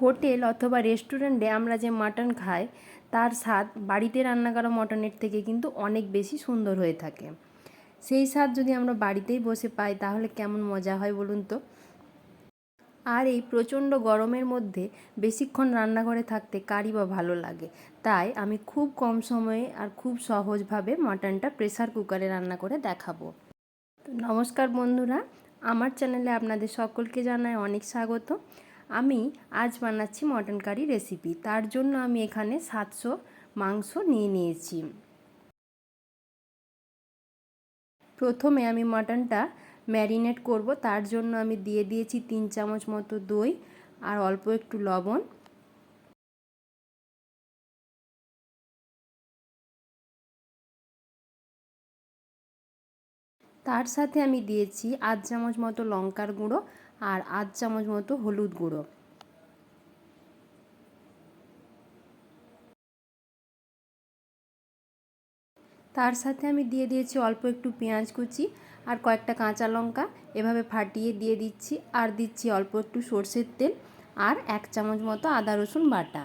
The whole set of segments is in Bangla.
হোটেল অথবা রেস্টুরেন্টে আমরা যে মাটন খাই তার স্বাদ বাড়িতে রান্না করা মটনের থেকে কিন্তু অনেক বেশি সুন্দর হয়ে থাকে। সেই স্বাদ যদি আমরা বাড়িতেই বসে পাই তাহলে কেমন মজা হয় বলুন তো। আর এই প্রচণ্ড গরমের মধ্যে বেশিক্ষণ রান্নাঘরে থাকতে কারই বা ভালো লাগে। তাই আমি খুব কম সময়ে আর খুব সহজভাবে মাটনটা প্রেসার কুকারে রান্না করে দেখাবো। তো নমস্কার বন্ধুরা, আমার চ্যানেলে আপনাদের সকলকে জানাই অনেক স্বাগত। আমি আজ বানাচ্ছি মটন কারি রেসিপি। তার জন্য আমি এখানে 700 মাংস নিয়ে নিয়েছি। প্রথমে আমি মাটনটা ম্যারিনেট করব। তার জন্য আমি দিয়ে দিয়েছি 3 চামচ মতো দই আর অল্প একটু লবণ। তার সাথে আমি দিয়েছি আধ চামচ মতো লঙ্কার গুঁড়ো আর আধ চামচ মতো হলুদ গুঁড়ো। তার সাথে আমি দিয়ে দিয়েছি অল্প একটু পেঁয়াজ কুচি আর কয়েকটা কাঁচা লঙ্কা এভাবে ফাটিয়ে দিয়ে দিচ্ছি। আর দিচ্ছি অল্প একটু সর্ষের তেল আর 1 চামচ মতো আদা রসুন বাটা।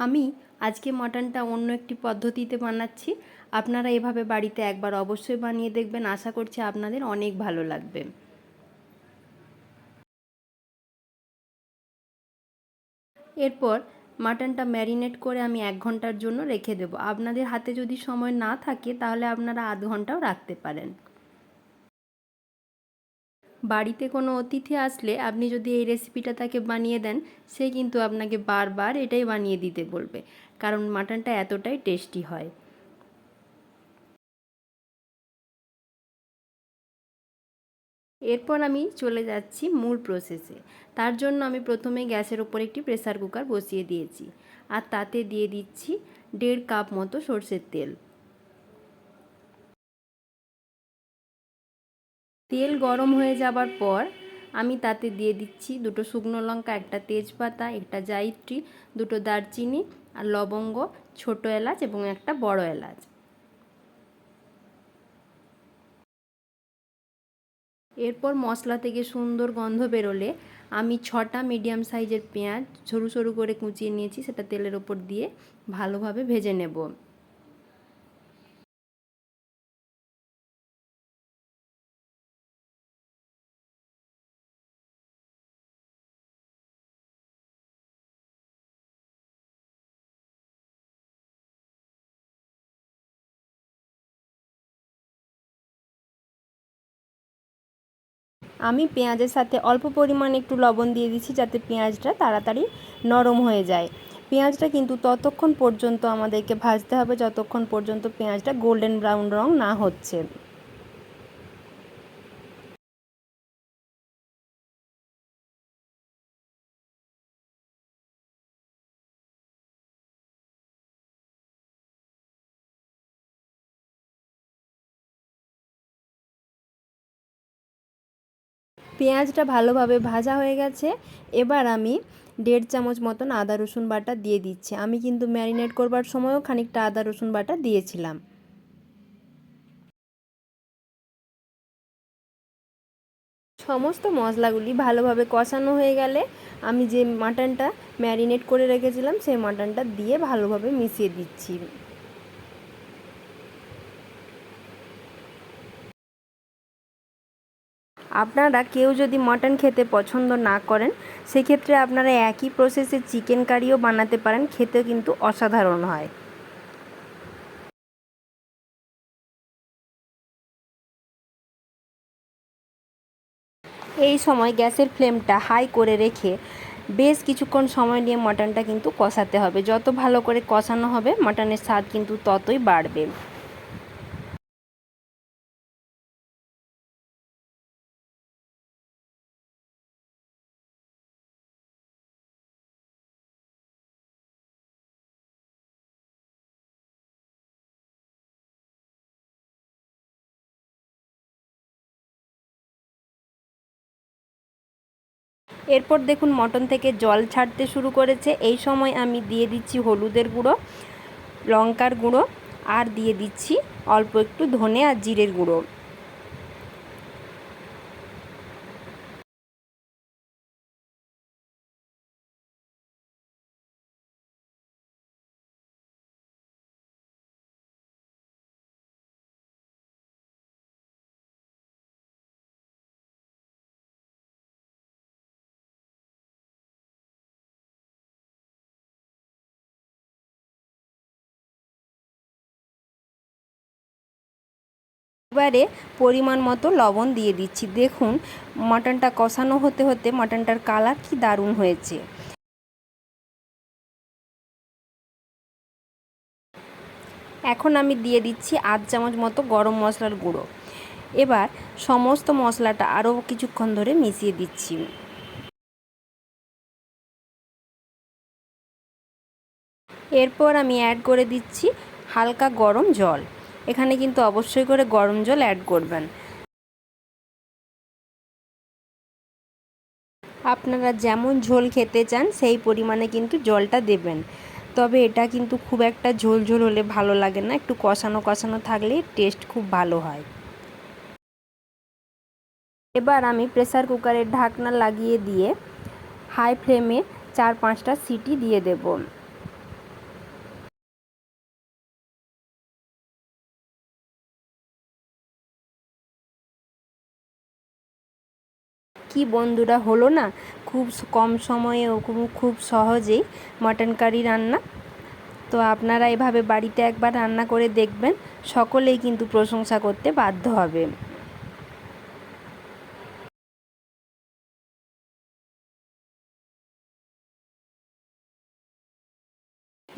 আমি আজকে মটনটা অন্য একটি পদ্ধতিতে বানাচ্ছি। আপনারা এভাবে বাড়িতে একবার অবশ্যই বানিয়ে দেখবেন, আশা করছি আপনাদের অনেক ভালো লাগবে। এরপর মাটনটা ম্যারিনেট করে আমি 1 ঘন্টার জন্য রেখে দেবো। আপনাদের হাতে যদি সময় না থাকে তাহলে আপনারা আধ ঘন্টাও রাখতে পারেন। বাড়িতে কোনো অতিথি আসলে আপনি যদি এই রেসিপিটা তাকে বানিয়ে দেন, সে কিন্তু আপনাকে বারবার এটাই বানিয়ে দিতে বলবে, কারণ মাটনটা এতটাই টেস্টি হয়। এরপর আমি চলে যাচ্ছি মূল প্রসেসে। তার জন্য আমি প্রথমে গ্যাসের ওপর একটি প্রেসার কুকার বসিয়ে দিয়েছি আর তাতে দিয়ে দিচ্ছি 1.5 কাপ মতো সরষের তেল। তেল গরম হয়ে যাবার পর আমি তাতে দিয়ে দিচ্ছি 2টো শুকনো লঙ্কা, একটা তেজপাতা, একটা জায়িত্রী, 2টো দারচিনি আর লবঙ্গ, ছোটো এলাচ এবং একটা বড় এলাচ। এরপর মশলা থেকে সুন্দর গন্ধ বেরোলে আমি 6টা মিডিয়াম সাইজের পেঁয়াজ সরু সরু করে কুচিয়ে নিয়েছি, সেটা তেলের ওপর দিয়ে ভালোভাবে ভেজে নেব। আমি পেঁয়াজের সাথে অল্প পরিমাণে একটু লবণ দিয়ে দিচ্ছি যাতে পেঁয়াজটা তাড়াতাড়ি নরম হয়ে যায়। পেঁয়াজটা কিন্তু ততক্ষণ পর্যন্ত আমাদেরকে ভাজতে হবে যতক্ষণ পর্যন্ত পেঁয়াজটা গোল্ডেন ব্রাউন রং না হচ্ছে। পেঁয়াজটা ভালোভাবে ভাজা হয়ে গেছে। এবার আমি 1.5 চামচ মতন আদা রসুন বাটা দিয়ে দিচ্ছি। আমি কিন্তু ম্যারিনেট করবার সময়ও খানিকটা আদা রসুন বাটা দিয়েছিলাম। সমস্ত মশলাগুলি ভালোভাবে কষানো হয়ে গেলে আমি যে মাটনটা ম্যারিনেট করে রেখেছিলাম সেই মাটনটা দিয়ে ভালোভাবে মিশিয়ে দিচ্ছি। আপনারা কেউ যদি মাটন খেতে পছন্দ না করেন সেক্ষেত্রে আপনারা একই প্রসেসে চিকেন কারিও বানাতে পারেন, খেতে কিন্তু অসাধারণ হয়। এই সময় গ্যাসের ফ্লেমটা হাই করে রেখে বেশ কিছুক্ষণ সময় নিয়ে মাটনটা কিন্তু কষাতে হবে। যত ভালো করে কষানো হবে মাটনের স্বাদ কিন্তু ততই বাড়বে। এরপর দেখুন মটন থেকে জল ছাড়তে শুরু করেছে। এই সময় আমি দিয়ে দিচ্ছি হলুদের গুঁড়ো, লঙ্কার গুঁড়ো আর দিয়ে দিচ্ছি অল্প একটু ধনে আর জিরের গুঁড়ো। এবারে পরিমাণ মতো লবণ দিয়ে দিচ্ছি। দেখুন মাটনটা কষানো হতে হতে মাটনটার কালার কি দারুণ হয়েছে। এখন আমি দিয়ে দিচ্ছি আধ চামচ মতো গরম মশলার গুঁড়ো। এবার সমস্ত মশলাটা আরও কিছুক্ষণ ধরে মিশিয়ে দিচ্ছি। এরপর আমি অ্যাড করে দিচ্ছি হালকা গরম জল। এখানে কিন্তু অবশ্যই করে গরম জল অ্যাড করবেন। আপনারা যেমন ঝোল খেতে চান সেই পরিমাণে কিন্তু জলটা দেবেন। তবে এটা কিন্তু খুব একটা ঝোল ঝোল হলে ভালো লাগে না, একটু কষানো কষানো থাকলে টেস্ট খুব ভালো হয়। এবার আমি প্রেসার কুকারের ঢাকনা লাগিয়ে দিয়ে হাই ফ্লেমে 4-5টা সিটি দিয়ে দেব। কি বন্ধুরা, হলো না খুব কম সময়ে ও খুব সহজেই মাটন কারি রান্না। তো আপনারা এভাবে বাড়িতে একবার রান্না করে দেখবেন, সকলেই কিন্তু প্রশংসা করতে বাধ্য হবে।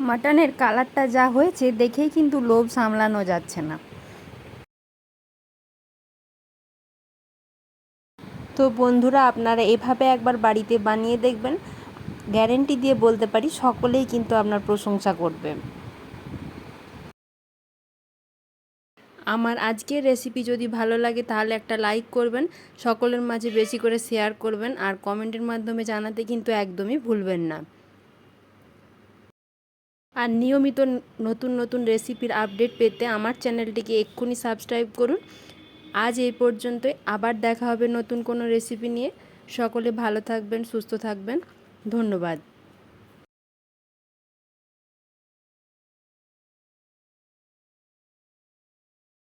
মাটনের কালারটা যা হয়েছে দেখেই কিন্তু লোভ সামলানো যাচ্ছে না। তো বন্ধুরা, আপনারা এভাবে একবার বাড়িতে বানিয়ে দেখবেন, গ্যারেন্টি দিয়ে বলতে পারি সকলেই কিন্তু আপনার প্রশংসা করবে। আমার আজকের রেসিপি যদি ভালো লাগে তাহলে একটা লাইক করবেন, সকলের মাঝে বেশি করে শেয়ার করবেন, আর কমেন্টের মাধ্যমে জানাতে কিন্তু একদমই ভুলবেন না। আর নিয়মিত নতুন নতুন রেসিপির আপডেট পেতে আমার চ্যানেলটিকে এক্ষুনি সাবস্ক্রাইব করুন। আজ এই পর্যন্তই, আবার দেখা হবে নতুন কোনো রেসিপি নিয়ে। সকলে ভালো থাকবেন, সুস্থ থাকবেন। ধন্যবাদ।